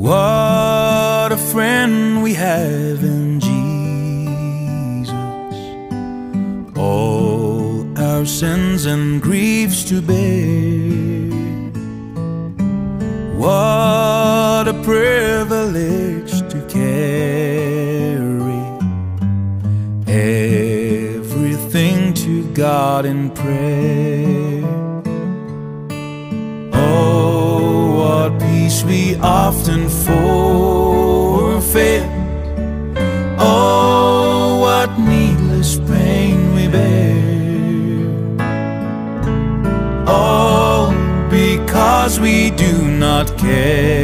What a friend we have in Jesus, all our sins and griefs to bear. What a privilege to carry everything to God in prayer. Oh, what peace we often forfeit. Oh, what needless pain we bear. Oh, because we do not care.